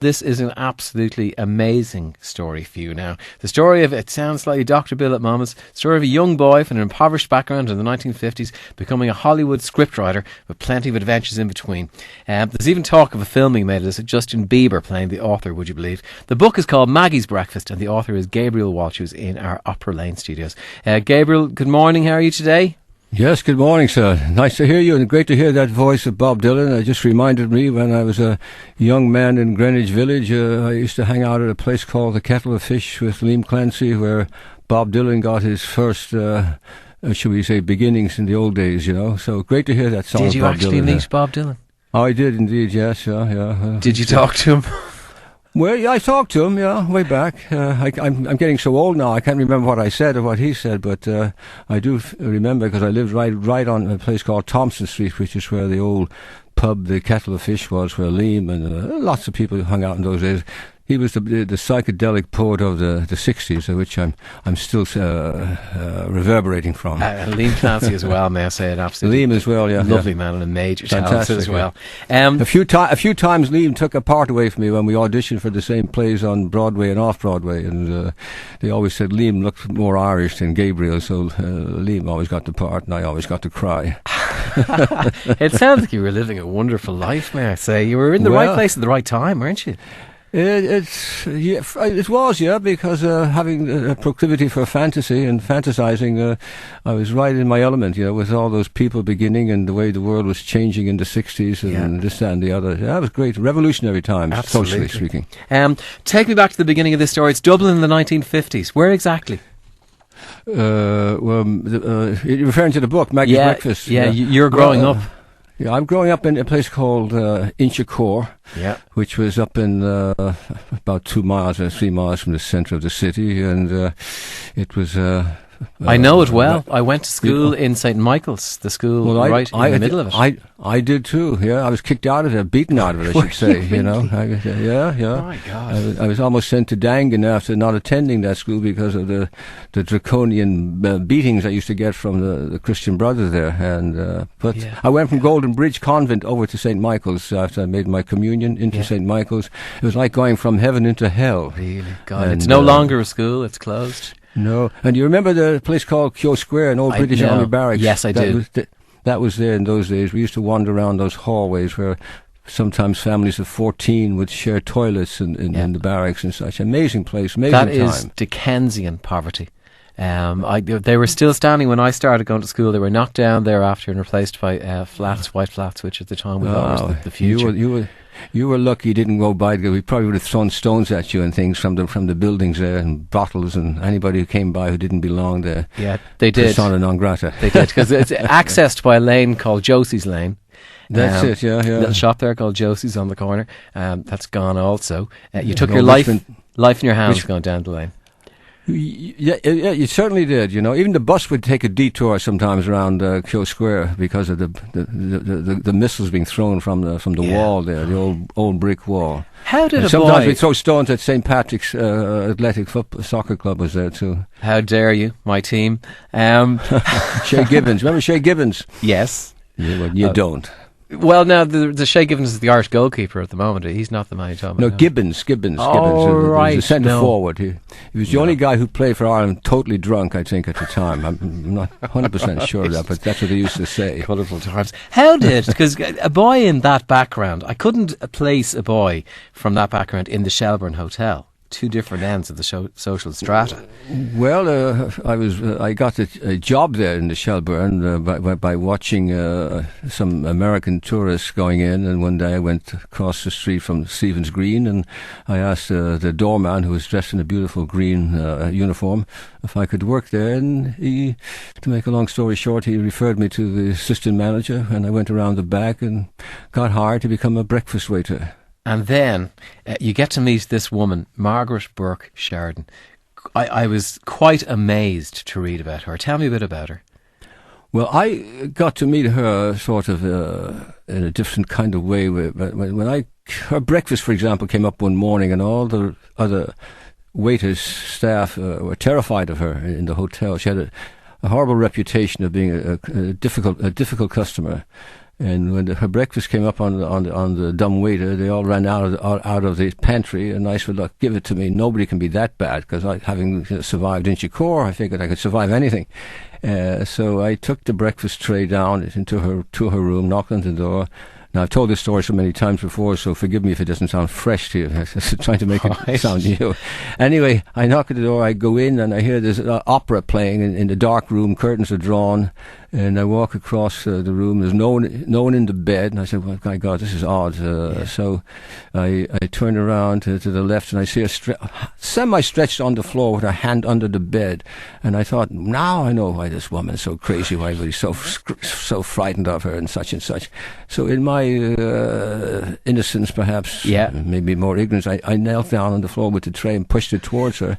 This is an absolutely amazing story for you now. The story of, it sounds like Dr. Bill at Mama's, story of a young boy from an impoverished background in the 1950s becoming a Hollywood scriptwriter with plenty of adventures in between. There's even talk of a film being made of this, with Justin Bieber playing the author, would you believe? The book is called Maggie's Breakfast and the author is Gabriel Walsh, who's in our Upper Lane studios. Gabriel, good morning. How are you today? Yes, good morning, sir. Nice to hear you, and great to hear that voice of Bob Dylan. It just reminded me when I was a young man in Greenwich Village, I used to hang out at a place called the Kettle of Fish with Liam Clancy, where Bob Dylan got his first, should we say, beginnings in the old days, you know. So great to hear that song. Did you Bob actually Dylan, meet Bob Dylan? Oh, I did indeed, yes, yeah. Did you talk to him? Well, yeah, I talked to him, yeah, way back. I'm getting so old now, I can't remember what I said or what he said, but I do remember because I lived right on a place called Thompson Street, which is where the old pub, the Kettle of Fish, was, where Liam and lots of people hung out in those days. He was the psychedelic poet of the 60s, which I'm still reverberating from. Liam Clancy as well, may I say it, absolutely. Liam as well, yeah. Lovely man and a major talent as well. A few times Liam took a part away from me when we auditioned for the same plays on Broadway and off-Broadway, and they always said Liam looked more Irish than Gabriel, so Liam always got the part and I always got to cry. It sounds like you were living a wonderful life, may I say. You were in the right place at the right time, weren't you? It was, because having a proclivity for fantasy and fantasizing, I was right in my element, with all those people beginning and the way the world was changing in the 60s and this, that and the other. Yeah, it was great. Revolutionary times, socially speaking. Take me back to the beginning of this story. It's Dublin in the 1950s. Where exactly? You're referring to the book, Maggie's Breakfast. Yeah, you're growing up. Yeah, I'm growing up in a place called Inchicore, which was up in about 2 miles or 3 miles from the centre of the city, and it was... I know it well. I went to school in St. Michael's, the school right in the middle of it. I did too, yeah. I was kicked out of it, beaten out of it, I should say, Yeah. Oh my God. I was almost sent to Dangan after not attending that school because of the draconian beatings I used to get from the Christian brothers there. And I went from Golden Bridge Convent over to St. Michael's after I made my communion into St. Michael's. It was like going from heaven into hell. Really? God, it's no longer a school, it's closed. No, and you remember the place called Keogh Square, an old British Army barracks? Yes, I do. That was there in those days. We used to wander around those hallways where sometimes families of 14 would share toilets in the barracks and such. Amazing place, amazing time. That is Dickensian poverty. They were still standing when I started going to school. They were knocked down thereafter and replaced by flats, white flats, which at the time we thought was the future. You were lucky you didn't go by. We probably would have thrown stones at you and things from the buildings there, and bottles, and anybody who came by who didn't belong there. Yeah, they did. Persona non grata. They did, because it's accessed by a lane called Josie's Lane. That's it, yeah. Little shop there called Josie's on the corner. That's gone also. You took your life in your hands going down the lane. Yeah, you certainly did. Even the bus would take a detour sometimes around Keogh Square because of the missiles being thrown from the wall there, the old brick wall. How did sometimes we throw stones at St. Patrick's Athletic Soccer Club was there too. How dare you, my team? Shay Gibbons, remember Shay Gibbons? Yes. You don't. Well, now the Shay Gibbons is the Irish goalkeeper at the moment. He's not the man you're talking about. No, Gibbons. Oh, right. He was a centre forward. He was the only guy who played for Ireland totally drunk, I think, at the time. I'm not 100% sure of that, but that's what they used to say. Colourful times. How did, because a boy in that background, I couldn't place a boy from that background in the Shelbourne Hotel. Two different ends of the social strata. Well, I got a job there in the Shelbourne by watching some American tourists going in, and one day I went across the street from Stephen's Green, and I asked the doorman, who was dressed in a beautiful green uniform, if I could work there, and to make a long story short, he referred me to the assistant manager, and I went around the back and got hired to become a breakfast waiter. And then you get to meet this woman, Margaret Burke-Sheridan. I was quite amazed to read about her. Tell me a bit about her. Well, I got to meet her sort of in a different kind of way. When her breakfast, for example, came up one morning, and all the other waiters, staff were terrified of her in the hotel. She had a horrible reputation of being a difficult customer. And when her breakfast came up on the dumb waiter, they all ran out of the pantry, and I said, "Look, give it to me. Nobody can be that bad," because having survived Inchicore, I figured I could survive anything. So I took the breakfast tray down to her room, knocked on the door. Now, I've told this story so many times before, so forgive me if it doesn't sound fresh to you. I'm just trying to make it sound new. Anyway, I knock at the door, I go in, and I hear this opera playing in the dark room. Curtains are drawn, and I walk across the room. There's no one in the bed, and I said, "Well, my God, this is odd." So I turn around to the left, and I see her semi-stretched on the floor with her hand under the bed. And I thought, now I know why this woman is so crazy, why everybody's so frightened of her, and such and such. So in my innocence, perhaps, maybe more ignorance, I knelt down on the floor with the tray and pushed it towards her.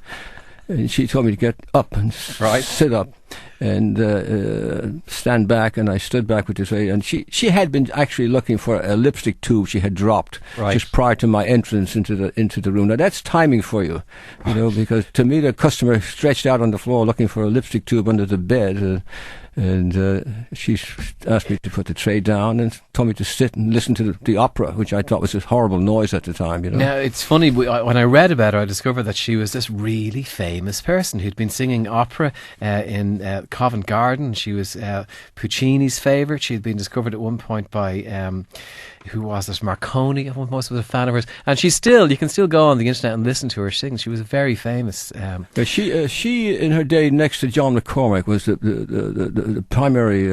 And she told me to get up and sit up and stand back, and I stood back with the tray. And she had been actually looking for a lipstick tube she had dropped just prior to my entrance into the room. Now that's timing for you, because to me the customer stretched out on the floor looking for a lipstick tube under the bed. And she asked me to put the tray down and told me to sit and listen to the opera, which I thought was a horrible noise at the time. Now, it's funny, when I read about her, I discovered that she was this really famous person who'd been singing opera in Covent Garden. She was Puccini's favourite. She had been discovered at one point by... who was it? Marconi, I was a fan of hers. And you can still go on the internet and listen to her sing. She was very famous. She in her day, next to John McCormack, was the primary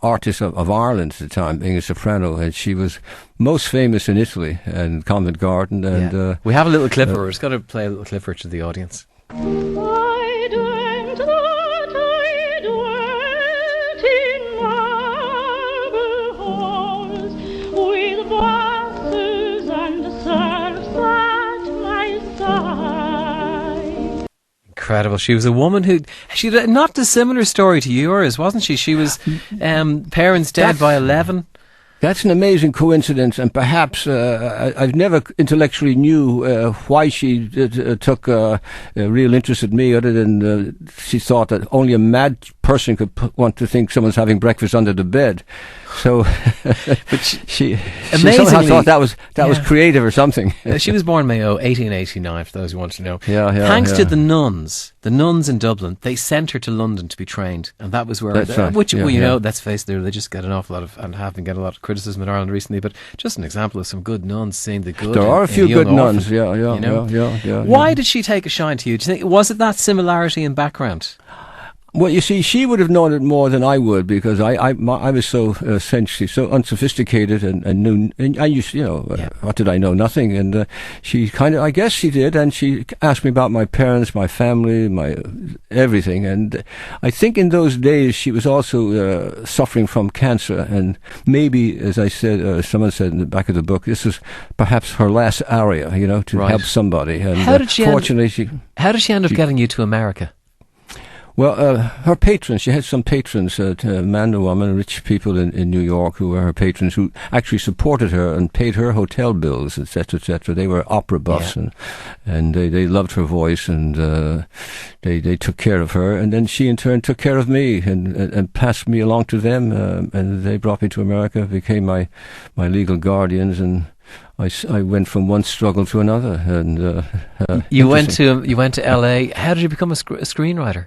artist of Ireland at the time, being a soprano. And she was most famous in Italy and Covent Garden. And we have a little clip of her. We're just going to play a little clip for to the audience. Incredible. She was a woman who she had a not dissimilar story to yours, wasn't she? She was parents dead by 11. That's an amazing coincidence, and perhaps I've never intellectually knew why she took a real interest in me, other than she thought that only a mad person could want to think someone's having breakfast under the bed. So, but she somehow thought that was creative or something. She was born Mayo 1889, for those who want to know. Thanks to the nuns in Dublin, they sent her to London to be trained, and that was where, let's face it, the religious get an awful lot of, and have been getting a lot of criticism in Ireland recently, but just an example of some good nuns seeing the good. There are a few good nuns, Why did she take a shine to you? Do you think, was it that similarity in background? Well, you see, she would have known it more than I would, because I was so essentially so unsophisticated and knew, and I used, what did I know? Nothing. And she I guess she did, and she asked me about my parents, my family, my everything. And I think in those days she was also suffering from cancer, and maybe, as I said, someone said in the back of the book, this was perhaps her last aria, to help somebody. And how did she end up getting you to America? Well, her patrons, she had some patrons, a man and woman, rich people in New York who were her patrons, who actually supported her and paid her hotel bills, etc., etc. They were opera buffs, and they loved her voice, and they took care of her. And then she, in turn, took care of me and passed me along to them, and they brought me to America, became my legal guardians, and I went from one struggle to another. And you went to L.A. How did you become a screenwriter?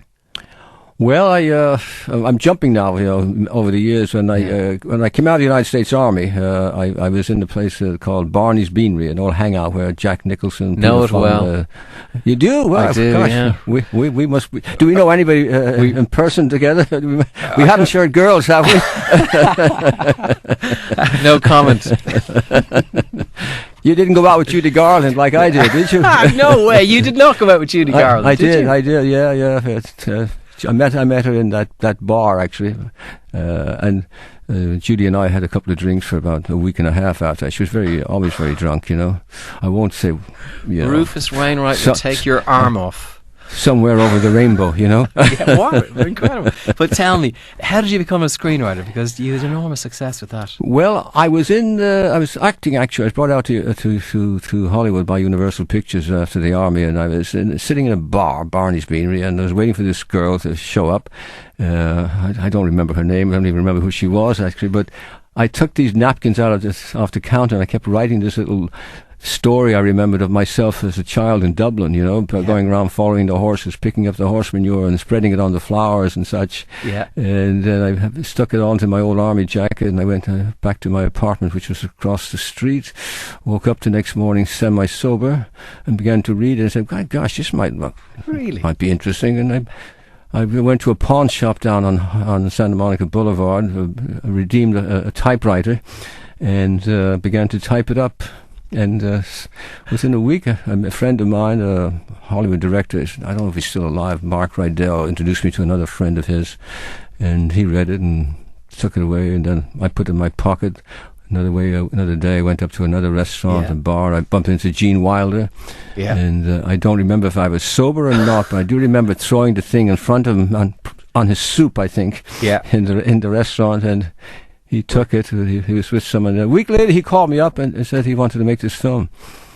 Well, I'm jumping now, over the years. When I came out of the United States Army, I was in a place called Barney's Beanery, an old hangout where Jack Nicholson... Know it well. You do? Well, I do, gosh, yeah. We must... Do we know anybody in person together? We haven't shared girls, have we? No comment. You didn't go out with Judy Garland like I did you? No way. You did not go out with Judy Garland. I did. Yeah. I met her in that bar, actually, and Judy and I had a couple of drinks for about a week and a half after. She was always very drunk, I won't say, Rufus Wainwright would take your arm off. Somewhere over the rainbow, Yeah, what? Incredible. But tell me, how did you become a screenwriter? Because you had enormous success with that. Well, I was acting, actually. I was brought out to Hollywood by Universal Pictures after the army, and I was sitting in a bar, Barney's Beanery, and I was waiting for this girl to show up. I don't remember her name. I don't even remember who she was, actually, but I took these napkins out of off the counter, and I kept writing this little story I remembered of myself as a child in Dublin, going around following the horses, picking up the horse manure and spreading it on the flowers and such. Yeah. And then I stuck it onto my old army jacket, and I went back to my apartment, which was across the street. Woke up the next morning semi-sober and began to read it. And said, "God, gosh, this might be interesting." And I went to a pawn shop down on Santa Monica Boulevard, redeemed a typewriter, and began to type it up. And within a week, a friend of mine, a Hollywood director, I don't know if he's still alive, Mark Rydell, introduced me to another friend of his, and he read it and took it away, and then I put it in my pocket. Another day, I went up to another restaurant and bar. I bumped into Gene Wilder, and I don't remember if I was sober or not, but I do remember throwing the thing in front of him on his soup, I think, in the restaurant, and he took it. He was with someone. A week later, he called me up and said he wanted to make this film.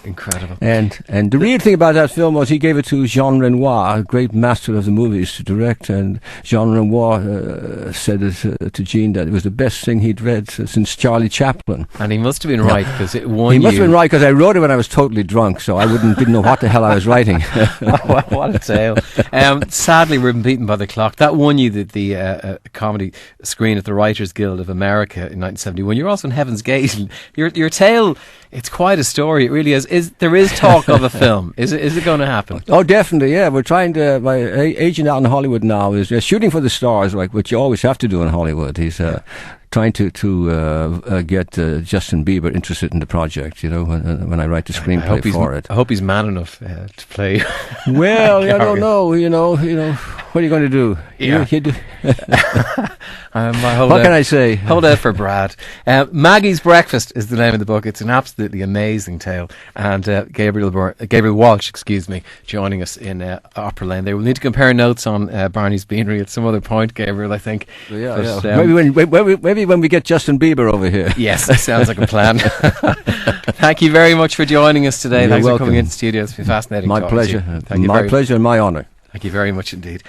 Incredible. And the real thing about that film was he gave it to Jean Renoir, a great master of the movies, to direct. And Jean Renoir said to Jean that it was the best thing he'd read since Charlie Chaplin. And he must have been right, because it won. He must have been right, because I wrote it when I was totally drunk, so I didn't know what the hell I was writing. What a tale. Sadly, we're beaten by the clock. That won you the comedy screen at the Writers Guild of America in 1971. You're also in Heaven's Gate. And your tale, it's quite a story. It really is. There is talk of a film. Is it going to happen? Oh, definitely, yeah. We're trying to. My agent out in Hollywood now is shooting for the stars, like what you always have to do in Hollywood. He's trying to get Justin Bieber interested in the project. When I write the screenplay for it. I hope he's man enough to play. Well, I don't know. What are you going to do? Yeah. You do. What can I say? Hold out for Brad. Maggie's Breakfast is the name of the book. It's an absolutely amazing tale. And Gabriel Walsh, joining us in Opera Lane. They will need to compare notes on Barney's Beanery at some other point, Gabriel, I think. Yeah. Maybe when we get Justin Bieber over here. Yes, that sounds like a plan. Thank you very much for joining us today. You're Thanks welcome. for coming into the studio. It's been fascinating. My pleasure. My pleasure and my honour. Thank you very much indeed.